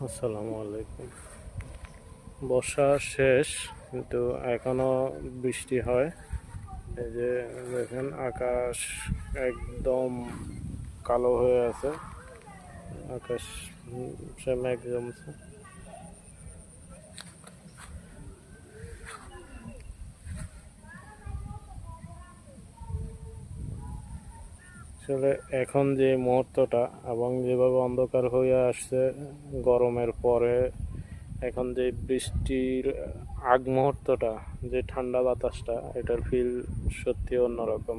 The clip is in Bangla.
আসসালামু আলাইকুম। বর্ষা শেষ কিন্তু এখনো বৃষ্টি হয়। এই যে দেখেন আকাশ একদম কালো হয়ে আছে। আকাশ সে মেঘ জমছে। আসলে এখন যে মুহূর্তটা এবং যেভাবে অন্ধকার হয়ে আসছে গরমের পরে, এখন যে বৃষ্টির আগ মুহূর্তটা, যে ঠান্ডা বাতাসটা, এটার ফিল সত্যি অন্যরকম।